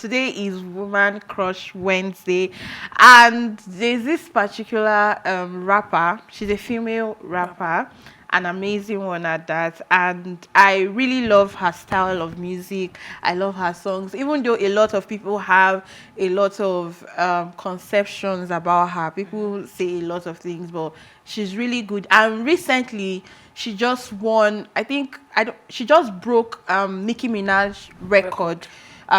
today is Woman Crush Wednesday, and there's this particular rapper. She's a female rapper, an amazing one at that, and I really love her style of music. I love her songs, even though a lot of people have a lot of conceptions about her. People say a lot of things, but she's really good. And recently, she just won. I think I don't. She just broke Nicki Minaj record.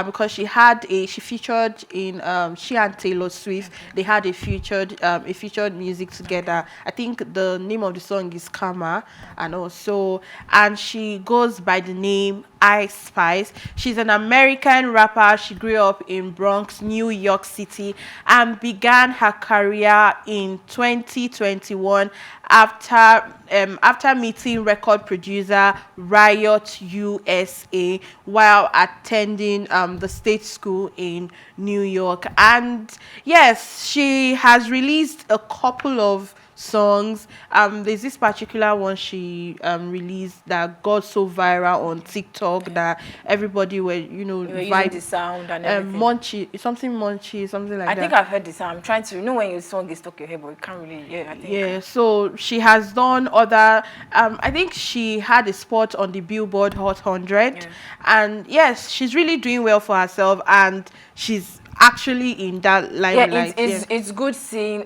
Because she featured in she and Taylor Swift. They had a featured music together. I think the name of the song is Karma, and she goes by the name Ice Spice. She's an American rapper. She grew up in Bronx, New York City, and began her career in 2021 after meeting record producer Riot USA while attending the state school in New York. And yes, she has released a couple of songs. There's this particular one she released that got so viral on TikTok that everybody were, using the sound and everything. Munchy, something like that. I think I've heard the sound. I'm trying to, when your song is stuck in your head, but you can't really, I think. Yeah, so she has done other, I think she had a spot on the Billboard Hot 100, and yes, she's really doing well for herself, and she's actually in that limelight. It's good seeing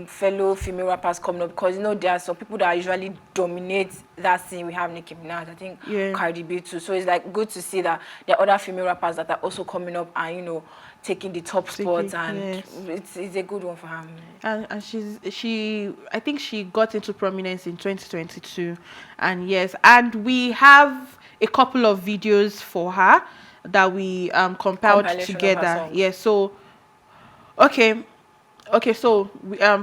fellow female rappers coming up, because there are some people that usually dominate that scene. We have Nicki Minaj, I think Cardi B too. So it's like good to see that there are other female rappers that are also coming up and taking the top spots, and it's a good one for her. And I think she got into prominence in 2022, and and we have a couple of videos for her that we compiled together. So so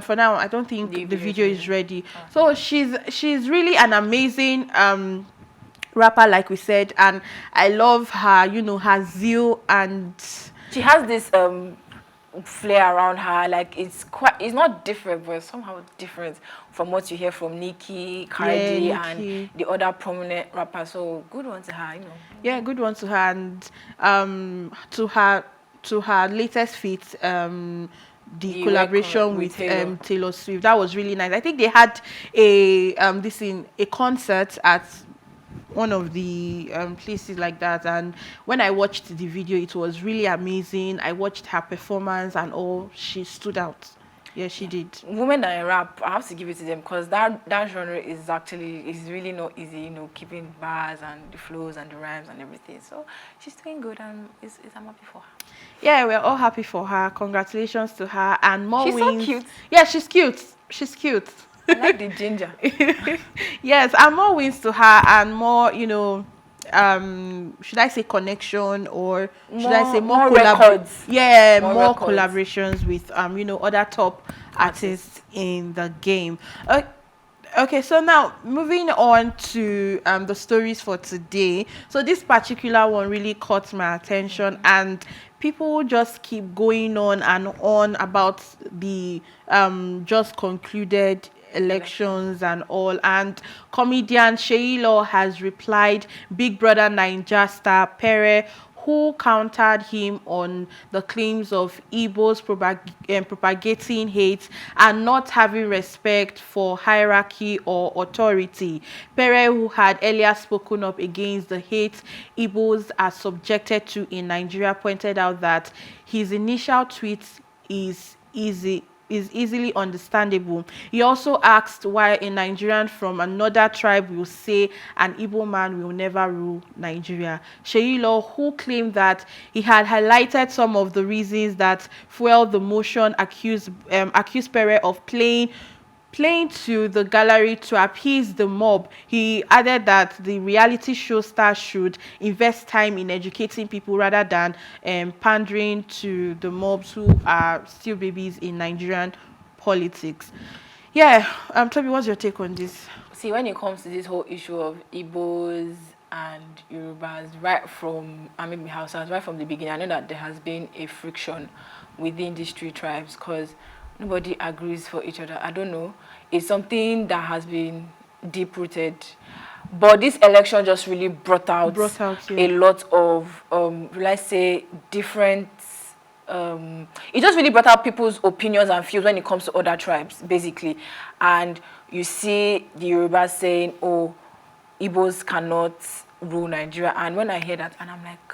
for now I don't think the video is ready. So she's really an amazing rapper, like we said, and I love her, her zeal, and she has this flair around her. Like it's not different, but somehow different from what you hear from Nicki, Cardi, and the other prominent rappers. So good one to her, Yeah, good one to her, and to her latest feat, the collaboration with Taylor Swift. That was really nice. I think they had a concert at one of the places like that, and when I watched the video, it was really amazing. I watched her performance and all. She stood out. Yeah, she did. Women that rap, I have to give it to them, because that genre is really not easy, keeping bars and the flows and the rhymes and everything. So she's doing good, and I'm happy for her. Yeah, we're all happy for her. Congratulations to her, and more wins. She's so cute. Yeah, she's cute. She's cute. I like the ginger. Yes, and more wins to her, and more, should I say connection, or should I say more records? Yeah, more collaborations with other top artists in the game. Okay, so now moving on to the stories for today. So this particular one really caught my attention, and people just keep going on and on about the just concluded elections and all. And comedian Seyi has replied Big Brother Naija star Pere, who countered him on the claims of Igbos propagating hate and not having respect for hierarchy or authority. Pere, who had earlier spoken up against the hate Igbos are subjected to in Nigeria, pointed out that his initial tweet is easily understandable. He also asked why a Nigerian from another tribe will say an Igbo man will never rule Nigeria. Seyi, who claimed that he had highlighted some of the reasons that fueled the motion, accused Pere of playing to the gallery to appease the mob. He added that the reality show star should invest time in educating people rather than pandering to the mobs who are still babies in Nigerian politics. Yeah, Toby, what's your take on this? See, when it comes to this whole issue of Igbos and Yorubas, right from the beginning, I know that there has been a friction within these three tribes, because nobody agrees for each other. I don't know. It's something that has been deep-rooted. But this election just really brought out yeah. a lot of, let's say, different. It just really brought out people's opinions and views when it comes to other tribes, basically. And you see the Yoruba saying, "Oh, Igbos cannot rule Nigeria." And when I hear that, and I'm like,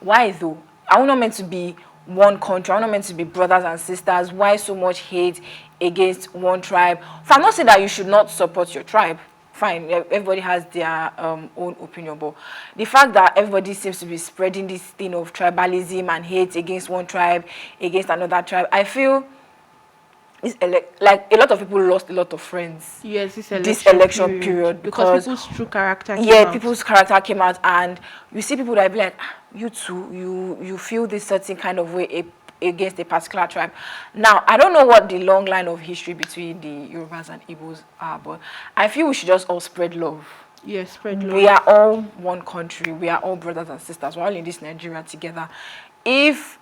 why though? Are we not meant to be one country? Are we not meant to be brothers and sisters? Why so much hate against one tribe? So I'm not saying that you should not support your tribe. Fine, everybody has their own opinion, but the fact that everybody seems to be spreading this thing of tribalism and hate against one tribe, against another tribe, I feel it's like a lot of people lost a lot of friends. Yes, this election period because people's true character came out. out. People's character came out, and you see people that be like, you too, you feel this certain kind of way against a particular tribe. Now, I don't know what the long line of history between the Yorubas and Igbos are, but I feel we should just all spread love. Yes, spread love. We are all one country. We are all brothers and sisters. We're all in this Nigeria together. If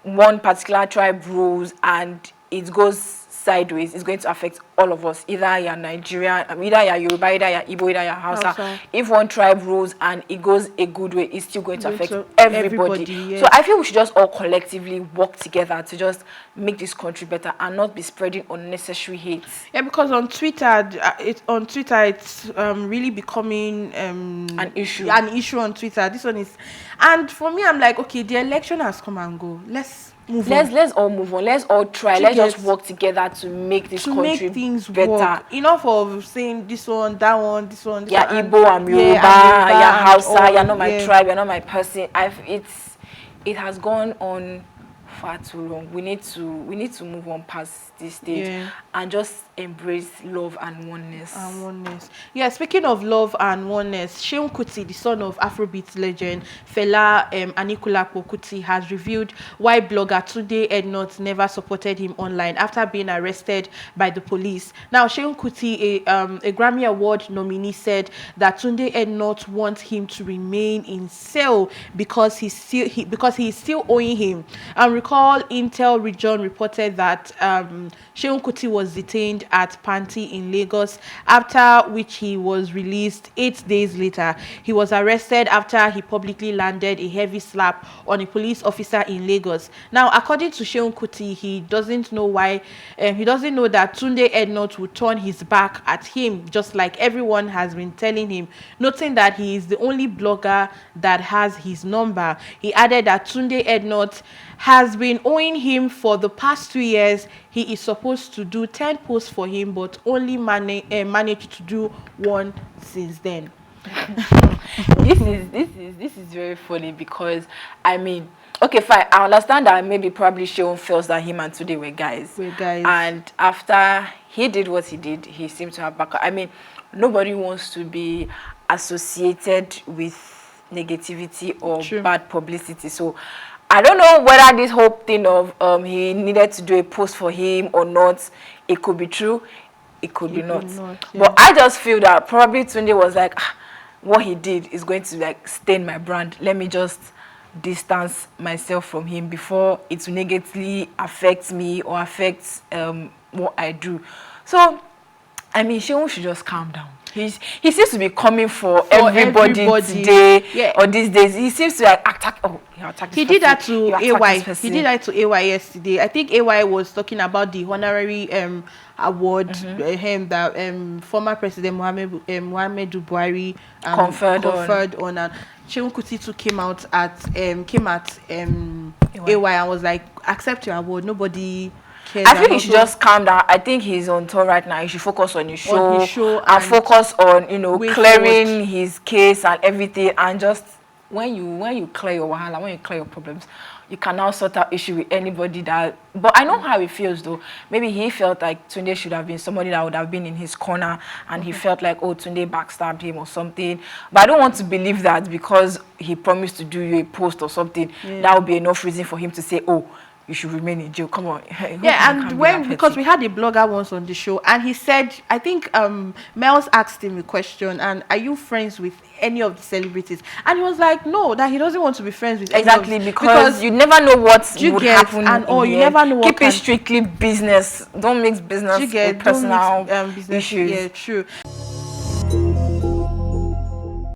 one particular tribe rules and it goes sideways, it's going to affect all of us. Either you're Nigerian, either you're Yoruba, either you're Igbo, either you're Hausa. If one tribe rules and it goes a good way, it's still going to affect everybody. Yes. So I feel we should just all collectively work together to just make this country better and not be spreading unnecessary hate. Yeah, because on Twitter, it's really becoming an issue. An issue on Twitter. This one is, and for me, I'm like, okay, the election has come and go. Let's all move on. Let's all try. Let's just work together to make this country make things better. Work. Enough of saying this one, that one, this one. Yeah, Igbo, I'm Yoruba, yeah, Hausa, you're not my tribe, you're not my person. It has gone on far too long. We need to move on past this stage and just embrace love and oneness. Yeah, speaking of love and oneness, Seun Kuti, the son of Afrobeat legend Fela Anikulapo Kuti, has revealed why blogger Tunde Ednut never supported him online after being arrested by the police. Now, Seun Kuti, a Grammy Award nominee, said that Tunde Ednut wants him to remain in cell because he is still owing him. And recall Intel Region reported that Seun Kuti was detained at Panti in Lagos, after which he was released 8 days later. He was arrested after he publicly landed a heavy slap on a police officer in Lagos. Now, according to Seun Kuti, he doesn't know why. He doesn't know that Tunde Ednut would turn his back at him, just like everyone has been telling him, noting that he is the only blogger that has his number. He added that Tunde Ednut has been owing him for the past 2 years. He is supposed to do 10 posts for him, but only managed to do 1 since then. This is very funny because, I mean, okay, fine, I understand that maybe probably Seun feels that him and Tunde were guys. And after he did what he did, he seemed to have back. I mean, nobody wants to be associated with negativity or bad publicity. So I don't know whether this whole thing of he needed to do a post for him or not. It could be true, it could be not. But I just feel that probably Tunde was like, what he did is going to like stain my brand. Let me just distance myself from him before it will negatively affect me or affect what I do. So, I mean, Seun should just calm down. He seems to be coming for everybody today or these days. He seems to like attack. Oh, he did that to AY. He did that to AY yesterday. I think AY was talking about the honorary award that former President Muhammadu Buhari conferred on. And Seun Kuti too came at AY and was like, accept your award. Nobody. I think he should just calm down. I think he's on tour right now. He should focus on his show and focus on, you know, clearing his case and everything. And just when you clear your wahala, when you clear your problems, you can now sort out issue with anybody that. But I know how he feels though. Maybe he felt like Tunde should have been somebody that would have been in his corner, and he felt like, oh, Tunde backstabbed him or something. But I don't want to believe that because he promised to do you a post or something, that would be enough reason for him to say, oh, you should remain in jail. Come on. Yeah, and because we had a blogger once on the show, and he said, I think Mel's asked him a question, and are you friends with any of the celebrities? And he was like, no, that he doesn't want to be friends with any because you never know what would happen. And you never know what keep it strictly business. Don't mix business with personal issues. Yeah, true.